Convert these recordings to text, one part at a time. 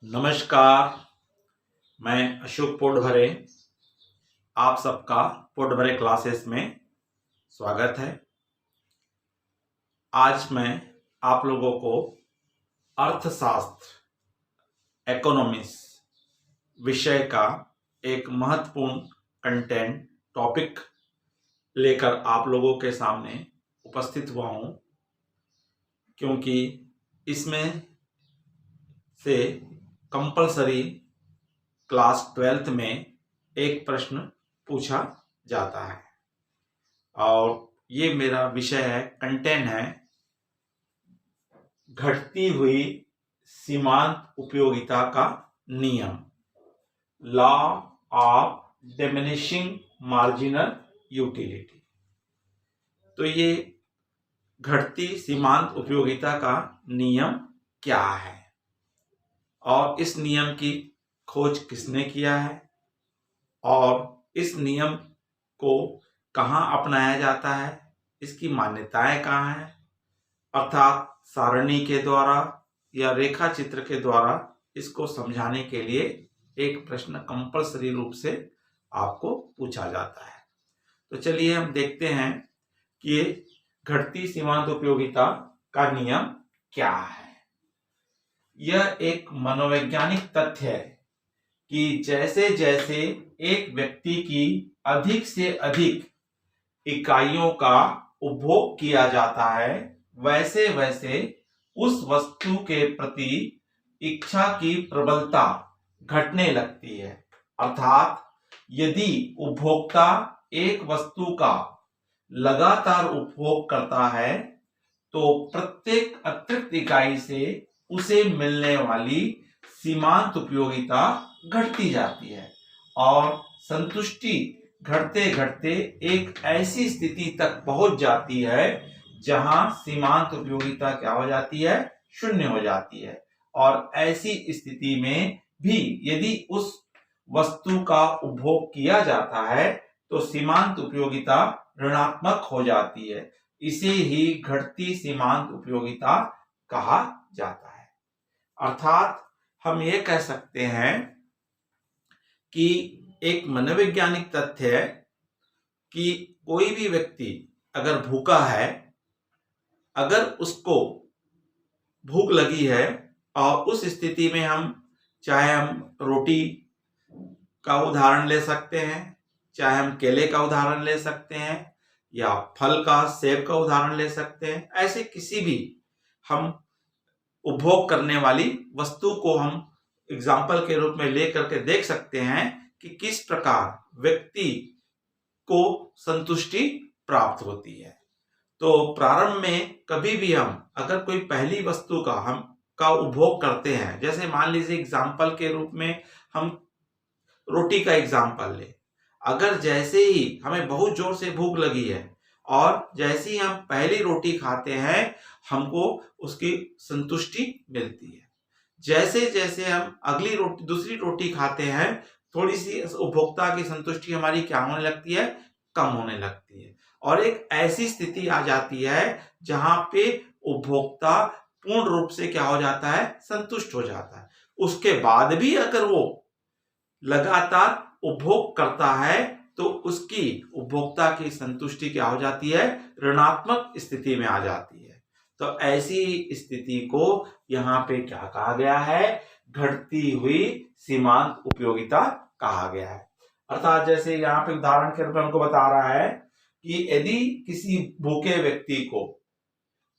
नमस्कार। मैं अशोक पोडभरे, आप सबका पोडभरे क्लासेस में स्वागत है। आज मैं आप लोगों को अर्थशास्त्र इकोनॉमिक्स विषय का एक महत्वपूर्ण कंटेंट टॉपिक लेकर आप लोगों के सामने उपस्थित हुआ हूं, क्योंकि इसमें से कंपलसरी क्लास 12th में एक प्रश्न पूछा जाता है और ये मेरा विषय है, कंटेंट है घटती हुई सीमांत उपयोगिता का नियम, law of diminishing marginal utility. तो ये घटती सीमांत उपयोगिता का नियम क्या है और इस नियम की खोज किसने किया है और इस नियम को कहाँ अपनाया जाता है, इसकी मान्यताएं कहाँ हैं, अर्थात सारणी के द्वारा या रेखा चित्र के द्वारा इसको समझाने के लिए एक प्रश्न कंपलसरी रूप से आपको पूछा जाता है। तो चलिए हम देखते हैं कि ये घटती सीमांत उपयोगिता का नियम क्या है। यह एक मनोवैज्ञानिक तथ्य है कि जैसे जैसे एक व्यक्ति की अधिक से अधिक इकाइयों का उपभोग किया जाता है, वैसे वैसे उस वस्तु के प्रति इच्छा की प्रबलता घटने लगती है। अर्थात यदि उपभोक्ता एक वस्तु का लगातार उपभोग करता है तो प्रत्येक अतिरिक्त इकाई से उसे मिलने वाली सीमांत उपयोगिता घटती जाती है और संतुष्टि घटते घटते एक ऐसी स्थिति तक पहुंच जाती है जहां सीमांत उपयोगिता क्या हो जाती है, शून्य हो जाती है। और ऐसी स्थिति में भी यदि उस वस्तु का उपभोग किया जाता है तो सीमांत उपयोगिता ऋणात्मक हो जाती है। इसे ही घटती सीमांत उपयोगिता कहा जाता है। अर्थात हम ये कह सकते हैं कि एक मनोवैज्ञानिक तथ्य है कि कोई भी व्यक्ति अगर भूखा है, अगर उसको भूख लगी है और उस स्थिति में चाहे हम रोटी का उदाहरण ले सकते हैं, चाहे हम केले का उदाहरण ले सकते हैं या फल का, सेब का उदाहरण ले सकते हैं, ऐसे किसी भी हम उपभोग करने वाली वस्तु को हम एग्जाम्पल के रूप में लेकर के देख सकते हैं कि किस प्रकार व्यक्ति को संतुष्टि प्राप्त होती है। तो प्रारंभ में कभी भी हम अगर कोई पहली वस्तु का उपभोग करते हैं, जैसे मान लीजिए एग्जाम्पल के रूप में हम रोटी का एग्जाम्पल ले, अगर जैसे ही हमें बहुत जोर से भूख लगी है और जैसे ही हम पहली रोटी खाते हैं हमको उसकी संतुष्टि मिलती है। जैसे जैसे हम अगली रोटी, दूसरी रोटी खाते हैं, थोड़ी सी उपभोक्ता की संतुष्टि हमारी क्या होने लगती है, कम होने लगती है और एक ऐसी स्थिति आ जाती है जहां पे उपभोक्ता पूर्ण रूप से क्या हो जाता है, संतुष्ट हो जाता है। उसके बाद भी अगर वो लगातार उपभोग करता है तो उसकी उपभोक्ता की संतुष्टि क्या हो जाती है, ऋणात्मक स्थिति में आ जाती है। तो ऐसी स्थिति को यहाँ पे क्या कहा गया है, घटती हुई सीमांत उपयोगिता कहा गया है। अर्थात जैसे यहाँ पे उदाहरण के रूप में हमको बता रहा है कि यदि किसी भूखे व्यक्ति को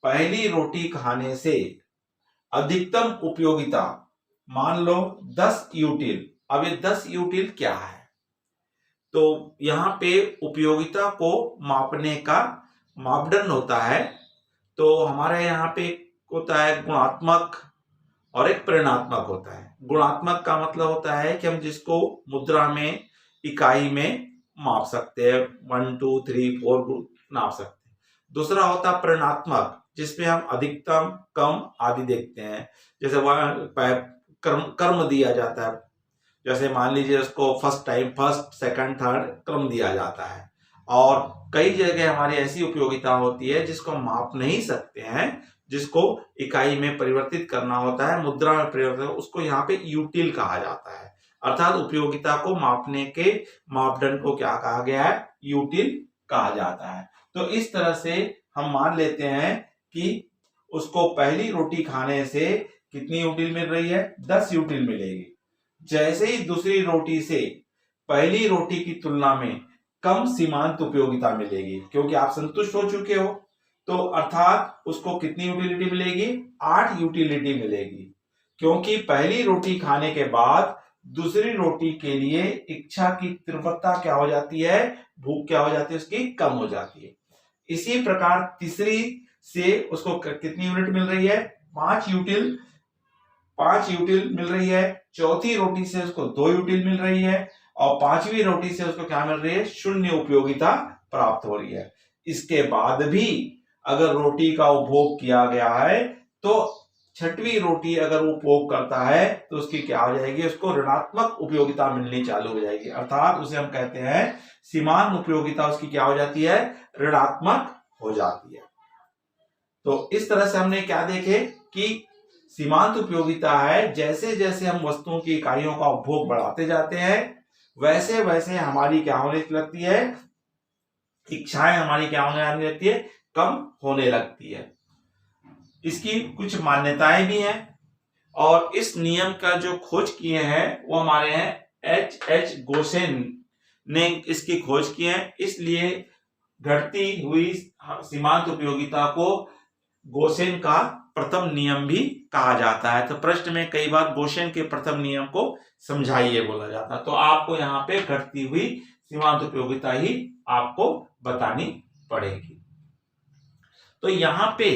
पहली रोटी खाने से अधिकतम उपयोगिता मान लो 10 यूटिल, अब ये 10 यूटिल क्या है, तो यहाँ पे उपयोगिता को मापने का मापदंड होता है। तो हमारे यहाँ पे होता है गुणात्मक और एक परिमाणात्मक होता है। गुणात्मक का मतलब होता है कि हम जिसको मुद्रा में, इकाई में माप सकते हैं, 1 2 3 4 नाप सकते हैं। दूसरा होता है परिमाणात्मक, जिसमें हम अधिकतम, कम आदि देखते हैं। जैसे कर्म दिया जाता है, जैसे मान लीजिए उसको first time, first second third क्रम दिया जाता है। और कई जगह हमारी ऐसी उपयोगिता होती है जिसको हम माप नहीं सकते हैं, जिसको इकाई में परिवर्तित करना होता है, मुद्रा में परिवर्तित, उसको यहाँ पे यूटिल कहा जाता है। अर्थात उपयोगिता को मापने के मापदंड को क्या कहा गया है, यूटिल कहा जाता है। तो इस तरह से हम मान लेते हैं कि उसको पहली रोटी खाने से कितनी यूटिल मिल रही है, 10 यूटिल मिलेगी। जैसे ही दूसरी रोटी से पहली रोटी की तुलना में कम सीमांत उपयोगिता मिलेगी, क्योंकि आप संतुष्ट हो चुके हो, तो अर्थात उसको कितनी यूटिलिटी मिलेगी, 8 यूटिलिटी मिलेगी। क्योंकि पहली रोटी खाने के बाद दूसरी रोटी के लिए इच्छा की तीव्रता क्या हो जाती है, भूख क्या हो जाती है, उसकी कम हो जाती है। इसी प्रकार तीसरी से उसको कितनी यूनिट मिल रही है, 5 यूटिल मिल रही है। चौथी रोटी से उसको 2 यूटिल मिल रही है और पांचवी रोटी से उसको क्या मिल रही है, 0 उपयोगिता प्राप्त हो रही है। इसके बाद भी अगर रोटी का उपभोग किया गया है तो छठवीं रोटी अगर वो उपभोग करता है तो उसकी क्या हो जाएगी, उसको ऋणात्मक उपयोगिता मिलनी चालू हो जाएगी। अर्थात उसे हम कहते हैं सीमांत उपयोगिता उसकी क्या हो जाती है, ऋणात्मक हो जाती है। तो इस तरह से हमने क्या देखे कि सीमांत उपयोगिता है, जैसे जैसे हम वस्तुओं की इकाइयों का उपभोग बढ़ाते जाते हैं वैसे वैसे हमारी क्या होने लगती है, इच्छाएं हमारी क्या होने लगती है, कम होने लगती है। इसकी कुछ मान्यताएं भी हैं और इस नियम का जो खोज किए हैं वो हमारे हैं H.H. गोसेन ने इसकी खोज की है। इसलिए घटती हुई सीमांत उपयोगिता को गोसेन का प्रथम नियम भी कहा जाता है। तो प्रश्न में कई बार गोसेन के प्रथम नियम को समझाइए बोला जाता है, तो आपको यहाँ पे घटती हुई सीमांत उपयोगिता ही आपको बतानी पड़ेगी। तो यहाँ पे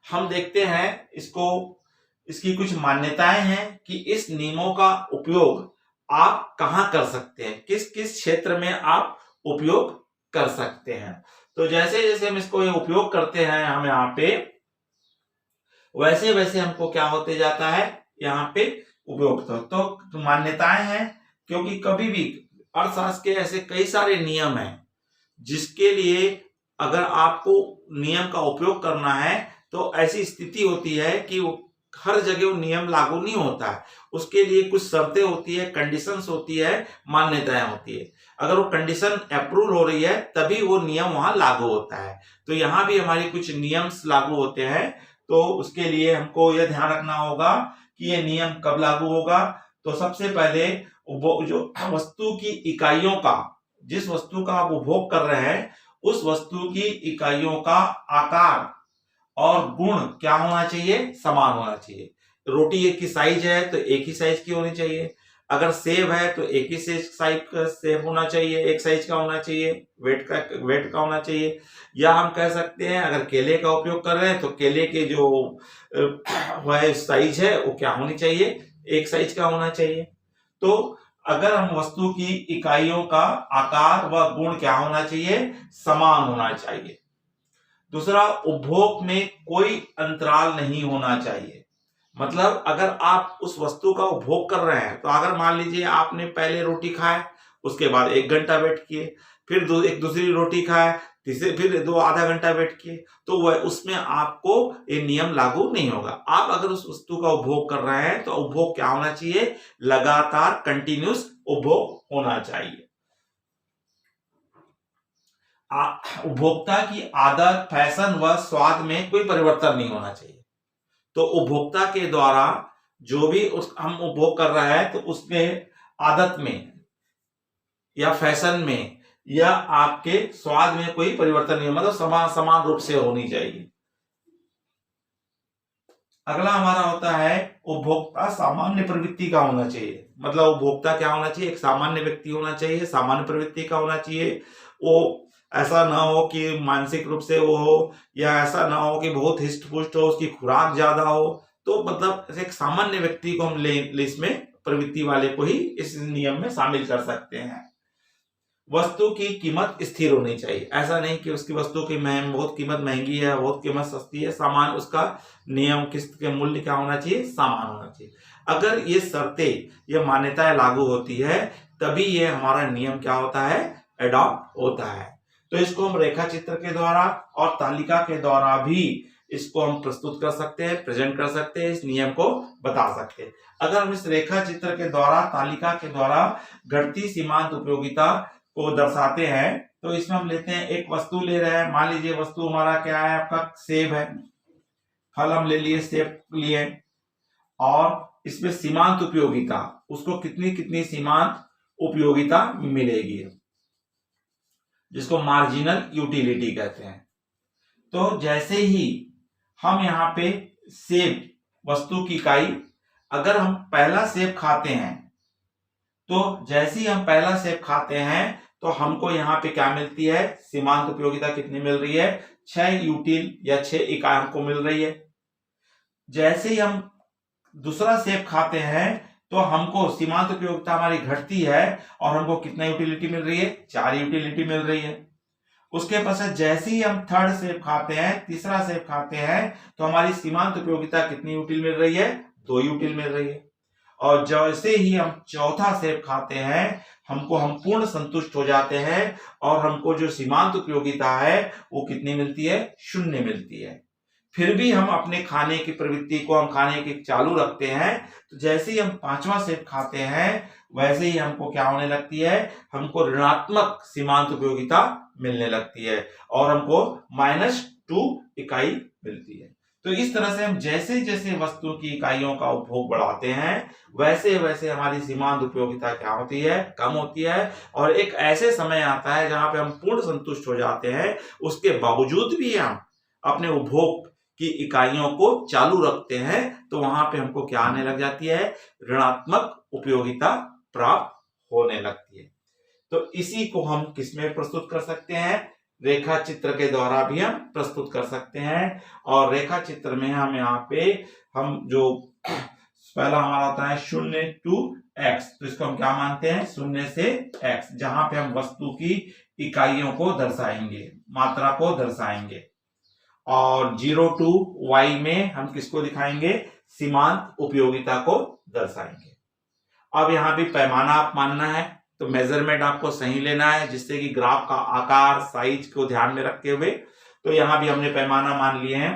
हम देखते हैं इसकी कुछ मान्यताएं हैं कि इस नियमों का उपयोग आप कहाँ कर सकते हैं, किस किस क्षेत्र में आप उपयोग कर सकते हैं। तो जैसे जैसे हम इसको उपयोग करते हैं हम यहाँ पे, वैसे वैसे हमको क्या होते जाता है, यहाँ पे उपयोग। तो मान्यताएं हैं, क्योंकि कभी भी अर्थशास्त्र के ऐसे कई सारे नियम हैं जिसके लिए अगर आपको नियम का उपयोग करना है तो ऐसी स्थिति होती है कि हर जगह वो नियम लागू नहीं होता है, उसके लिए कुछ शर्तें होती है, कंडीशंस होती है, मान्यताएं होती है। अगर वो कंडीशन अप्रूव हो रही है तभी वो नियम वहां लागू होता है। तो यहाँ भी हमारी कुछ नियम्स लागू होते हैं, तो उसके लिए हमको यह ध्यान रखना होगा कि ये नियम कब लागू होगा। तो सबसे पहले जो वस्तु की इकाइयों का, जिस वस्तु का आप उपभोग कर रहे हैं उस वस्तु की इकाइयों का आकार और गुण क्या होना चाहिए, समान होना चाहिए। रोटी एक ही साइज है तो एक ही साइज की होनी चाहिए, अगर सेब है तो एक ही साइज का सेब होना चाहिए, एक साइज का होना चाहिए, वेट का होना चाहिए। या हम कह सकते हैं अगर केले का उपयोग कर रहे हैं तो केले के जो वह साइज है वो क्या होनी चाहिए, एक साइज का होना चाहिए। तो अगर हम वस्तु की इकाइयों का आकार व गुण क्या होना चाहिए, समान होना चाहिए। दूसरा, उपभोग में कोई अंतराल नहीं होना चाहिए। मतलब अगर आप उस वस्तु का उपभोग कर रहे हैं तो अगर मान लीजिए आपने पहले रोटी खाए, उसके बाद 1 घंटा वेट किए, फिर एक दूसरी रोटी खाए, तीसरे फिर आधा घंटा वेट किए, तो वह उसमें आपको ये नियम लागू नहीं होगा। आप अगर उस वस्तु का उपभोग कर रहे हैं तो उपभोग क्या होना चाहिए, लगातार कंटिन्यूस उपभोग होना चाहिए। उपभोक्ता की आदत, फैशन व स्वाद में कोई परिवर्तन नहीं होना चाहिए। तो उपभोक्ता के द्वारा जो भी हम उपभोग कर रहे हैं तो उसके आदत में या फैशन में या आपके स्वाद में कोई परिवर्तन नहीं, मतलब समान रूप से होनी चाहिए। अगला हमारा होता है उपभोक्ता सामान्य प्रवृत्ति का होना चाहिए। मतलब उपभोक्ता क्या होना चाहिए, एक सामान्य व्यक्ति होना चाहिए, सामान्य प्रवृत्ति का होना चाहिए। वो ऐसा ना हो कि मानसिक रूप से वो हो, या ऐसा ना हो कि बहुत हिस्ट पुष्ट हो, उसकी खुराक ज्यादा हो। तो मतलब एक सामान्य व्यक्ति को हम लिस्ट में, प्रवृत्ति वाले को ही इस नियम में शामिल कर सकते हैं। वस्तु की कीमत स्थिर होनी चाहिए। ऐसा नहीं कि उसकी वस्तु की बहुत कीमत महंगी है, बहुत कीमत सस्ती है, सामान उसका नियम किस्त के मूल्य क्या होना चाहिए, समान होना चाहिए। अगर ये शर्तें, ये मान्यताएं लागू होती है तभी ये हमारा नियम क्या होता है, एडॉप्ट होता है। तो इसको हम रेखा चित्र के द्वारा और तालिका के द्वारा भी इसको हम प्रस्तुत कर सकते हैं, प्रेजेंट कर सकते हैं, इस नियम को बता सकते हैं। अगर हम इस रेखा चित्र के द्वारा, तालिका के द्वारा घटती सीमांत उपयोगिता को दर्शाते हैं, तो इसमें हम लेते हैं, एक वस्तु ले रहे हैं। मान लीजिए वस्तु हमारा क्या है, आपका सेब है, फल हम ले लिए, सेब लिए, और इसमें सीमांत उपयोगिता, उसको कितनी कितनी सीमांत उपयोगिता मिलेगी, जिसको मार्जिनल यूटिलिटी कहते हैं। तो जैसे ही हम यहाँ पे सेब वस्तु की इकाई, अगर हम पहला सेब खाते हैं, तो जैसे ही हम पहला सेब खाते हैं तो हमको यहाँ पे क्या मिलती है, सीमांत उपयोगिता कितनी मिल रही है, 6 यूटिल या 6 इकाई हमको मिल रही है। जैसे ही हम दूसरा सेब खाते हैं तो हमको सीमांत उपयोगिता हमारी घटती है और हमको कितना यूटिलिटी मिल रही है, 4 यूटिलिटी मिल रही है। उसके पश्चात जैसे ही हम थर्ड सेब खाते हैं, तीसरा सेब खाते हैं, तो हमारी सीमांत उपयोगिता कितनी यूटिल मिल रही है, 2 यूटिल मिल रही है। और जैसे ही हम चौथा सेब खाते हैं, हम पूर्ण संतुष्ट हो जाते हैं और हमको जो सीमांत उपयोगिता है वो कितनी मिलती है, 0 मिलती है। फिर भी हम अपने खाने की प्रवृत्ति को, हम खाने की चालू रखते हैं, तो जैसे ही हम 5वां सेब खाते हैं वैसे ही हमको क्या होने लगती है, हमको ऋणात्मक सीमांत उपयोगिता मिलने लगती है और हमको -2 इकाई मिलती है। तो इस तरह से हम जैसे जैसे वस्तु की इकाइयों का उपभोग बढ़ाते हैं, वैसे वैसे हमारी सीमांत उपयोगिता क्या होती है, कम होती है। और एक ऐसे समय आता है जहां पे हम पूर्ण संतुष्ट हो जाते हैं, उसके बावजूद भी हम अपने उपभोग की इकाइयों को चालू रखते हैं, तो वहां पे हमको क्या आने लग जाती है, ऋणात्मक उपयोगिता प्राप्त होने लगती है। तो इसी को हम किसमें प्रस्तुत कर सकते हैं, रेखा चित्र के द्वारा भी हम प्रस्तुत कर सकते हैं। और रेखा चित्र में हम यहाँ पे हम जो पहला हमारा होता है 0 to x, तो इसको हम क्या मानते हैं, 0 से x, जहां पे हम वस्तु की इकाइयों को दर्शाएंगे, मात्रा को दर्शाएंगे। और 0 to y में हम किसको दिखाएंगे, सीमांत उपयोगिता को दर्शाएंगे। अब यहाँ भी पैमाना आप मानना है, तो मेजरमेंट आपको सही लेना है, जिससे कि ग्राफ का आकार, साइज को ध्यान में रखते हुए। तो यहाँ भी हमने पैमाना मान लिए हैं।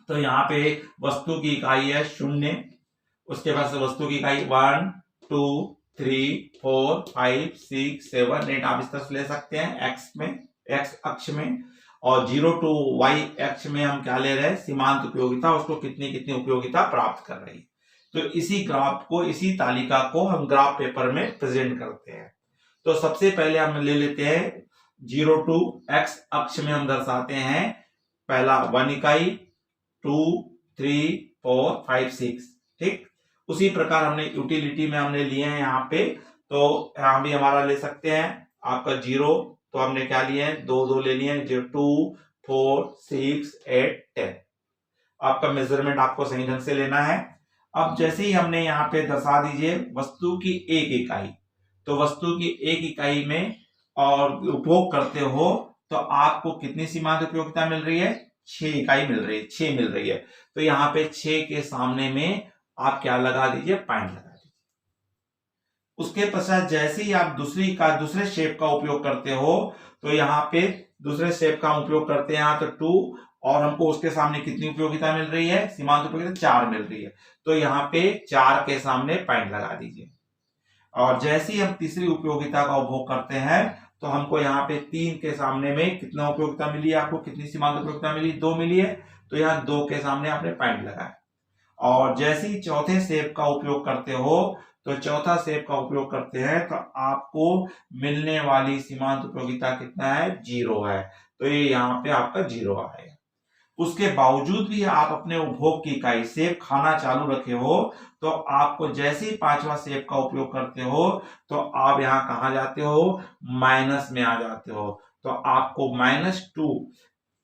तो यहाँ पे वस्तु की इकाई है 0, उसके बाद वस्तु की इकाई 1 2 3 4 5 6 7 8 आप इस तरह से ले सकते हैं, एक्स में, एक्स अक्ष में। और 0 to y अक्ष में हम क्या ले रहे हैं, सीमांत उपयोगिता, उसको कितनी कितनी उपयोगिता प्राप्त कर रही है। तो इसी ग्राफ को, इसी तालिका को हम ग्राफ पेपर में प्रेजेंट करते हैं। तो सबसे पहले हम ले लेते हैं 0 to x अक्ष में हम दर्शाते हैं पहला 1 इकाई, 2 3 4 5 6, ठीक। उसी प्रकार हमने यूटिलिटी में हमने लिए हैं यहाँ पे, तो यहाँ भी हमारा ले सकते हैं आपका 0, तो हमने क्या लिए हैं, 2 ले लिए हैं, 2 4 6 8 10। आपका मेजरमेंट आपको सही ढंग से लेना है। अब जैसे ही हमने यहाँ पे दर्शा दीजिए वस्तु की 1 इकाई, तो वस्तु की 1 इकाई में और उपभोग करते हो तो आपको कितनी सीमांत उपयोगिता मिल रही है, 6 इकाई मिल रही है, 6 मिल रही है। तो यहाँ पे 6 के सामने में आप क्या लगा दीजिए, पॉइंट लगा दीजिए। उसके पश्चात जैसे ही आप दूसरे शेप का उपयोग करते हो, तो यहाँ पे दूसरे शेप का उपयोग करते हैं यहाँ, तो 2, और हमको उसके सामने कितनी उपयोगिता मिल रही है, सीमांत उपयोगिता 4 मिल रही है। तो यहाँ पे 4 के सामने पॉइंट लगा दीजिए। और जैसे ही हम तीसरी उपयोगिता का उपभोग करते हैं, तो हमको यहाँ पे 3 के सामने में कितना उपयोगिता मिली है, आपको कितनी सीमांत उपयोगिता मिली, 2 मिली है। तो यहाँ 2 के सामने आपने पॉइंट लगाया। और जैसे ही चौथे शेप का उपयोग करते हो, तो चौथा शेप का उपयोग करते हैं, तो आपको मिलने वाली सीमांत उपयोगिता कितना है, 0 है। तो ये यहाँ पे आपका 0 आएगा। उसके बावजूद भी आप अपने उपभोग की इकाई सेब खाना चालू रखे हो, तो आपको जैसे ही 5वां सेब का उपयोग करते हो, तो आप यहाँ कहाँ जाते हो, माइनस में आ जाते हो। तो आपको -2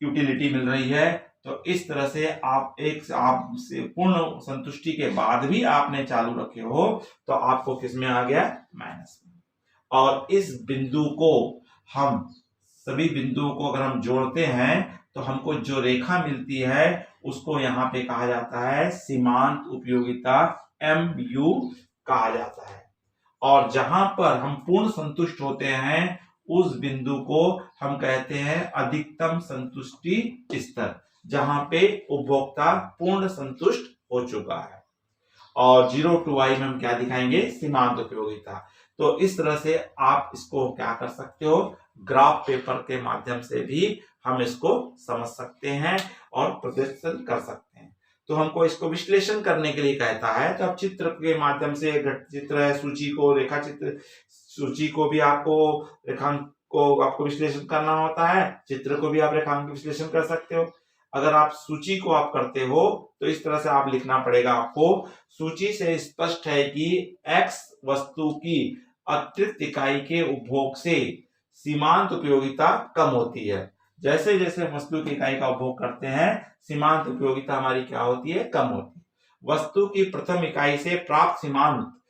यूटिलिटी मिल रही है। तो इस तरह से आप पूर्ण संतुष्टि के बाद भी आपने चालू रखे हो, तो आपको किस में आ गया, माइनस में। और इस बिंदु को, हम सभी बिंदुओं को अगर हम जोड़ते हैं, तो हमको जो रेखा मिलती है उसको यहाँ पे कहा जाता है सीमांत उपयोगिता, MU कहा जाता है। और जहां पर हम पूर्ण संतुष्ट होते हैं उस बिंदु को हम कहते हैं अधिकतम संतुष्टि स्तर, जहां पे उपभोक्ता पूर्ण संतुष्ट हो चुका है। और 0 to I में हम क्या दिखाएंगे, सीमांत उपयोगिता। तो इस तरह से आप इसको क्या कर सकते हो, ग्राफ पेपर के माध्यम से भी हम इसको समझ सकते हैं और प्रदर्शन कर सकते हैं। तो हमको इसको विश्लेषण करने के लिए कहता है, तो अब चित्र के माध्यम से चित्र है, सूची को रेखा चित्र, सूची को भी आपको रेखांक को आपको विश्लेषण करना होता है, चित्र को भी आप रेखांक विश्लेषण कर सकते हो। अगर आप सूची को आप करते हो तो इस तरह से आप लिखना पड़ेगा आपको, सूची से स्पष्ट है कि x वस्तु की अतिरिक्त इकाई के उपभोग से सीमांत उपयोगिता कम होती है। जैसे जैसे वस्तु की इकाई का उपभोग करते हैं, सीमांत उपयोगिता हमारी क्या होती है, कम होती है। वस्तु की प्रथम इकाई से प्राप्त सीमांत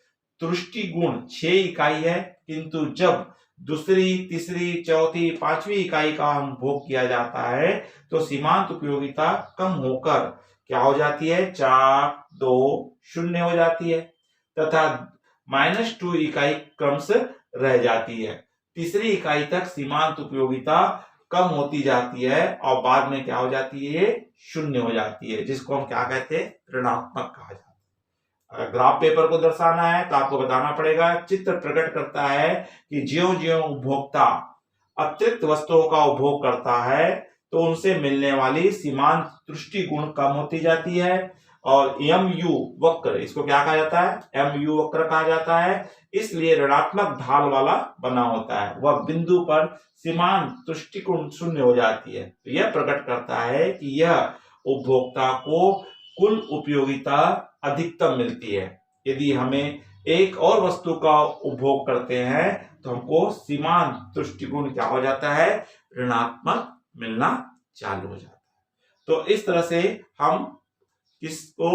तुष्टि गुण 6 इकाई है, किंतु जब दूसरी, तीसरी, चौथी, पांचवी इकाई का हम उपभोग किया जाता है तो सीमांत उपयोगिता कम होकर क्या हो जाती है, 4, 2, 0 हो जाती है तथा -2 इकाई क्रमश रह जाती है। तीसरी इकाई तक सीमांत उपयोगिता कम होती जाती है और बाद में क्या हो जाती है, 0 हो जाती है, जिसको हम क्या कहते हैं, ऋणात्मक कहा जाता है। अगर ग्राफ पेपर को दर्शाना है तो आपको बताना पड़ेगा, चित्र प्रकट करता है कि ज्यों-ज्यों उपभोक्ता अतिरिक्त वस्तुओं का उपभोग करता है तो उनसे मिलने वाली सीमांत तुष्टि गुण कम होती जाती है। और MU वक्र, इसको क्या कहा जाता है, MU वक्र कहा जाता है, इसलिए ऋणात्मक ढाल वाला बना होता है। वह बिंदु पर सीमांत तुष्टि गुण 0 हो जाती है। तो यह प्रकट करता है कि यह उपभोक्ता को कुल उपयोगिता अधिकतम मिलती है। यदि हमें एक और वस्तु का उपभोग करते हैं तो हमको सीमांत तुष्टि गुण क्या हो जाता है, ऋणात्मक मिलना चालू हो जाता है। तो इस तरह से हम किसको,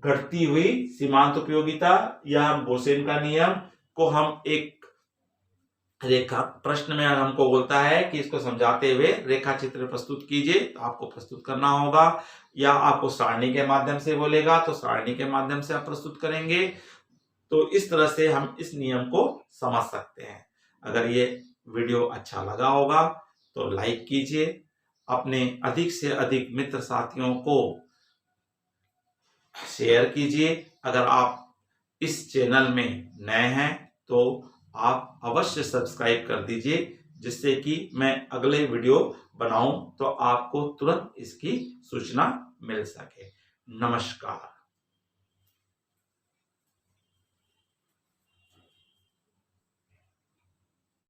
घटती हुई सीमांत उपयोगिता या बोसेन का नियम को हम एक रेखा प्रश्न में हमको बोलता है कि इसको समझाते हुए रेखा चित्र प्रस्तुत कीजिए, तो आपको प्रस्तुत करना होगा, या आपको सारणी के माध्यम से बोलेगा तो सारणी के माध्यम से आप प्रस्तुत करेंगे। तो इस तरह से हम इस नियम को समझ सकते हैं। अगर ये वीडियो अच्छा लगा होगा तो लाइक कीजिए, अपने अधिक से अधिक मित्र साथियों को शेयर कीजिए। अगर आप इस चैनल में नए हैं तो आप अवश्य सब्सक्राइब कर दीजिए, जिससे कि मैं अगले वीडियो बनाऊं तो आपको तुरंत इसकी सूचना मिल सके। नमस्कार।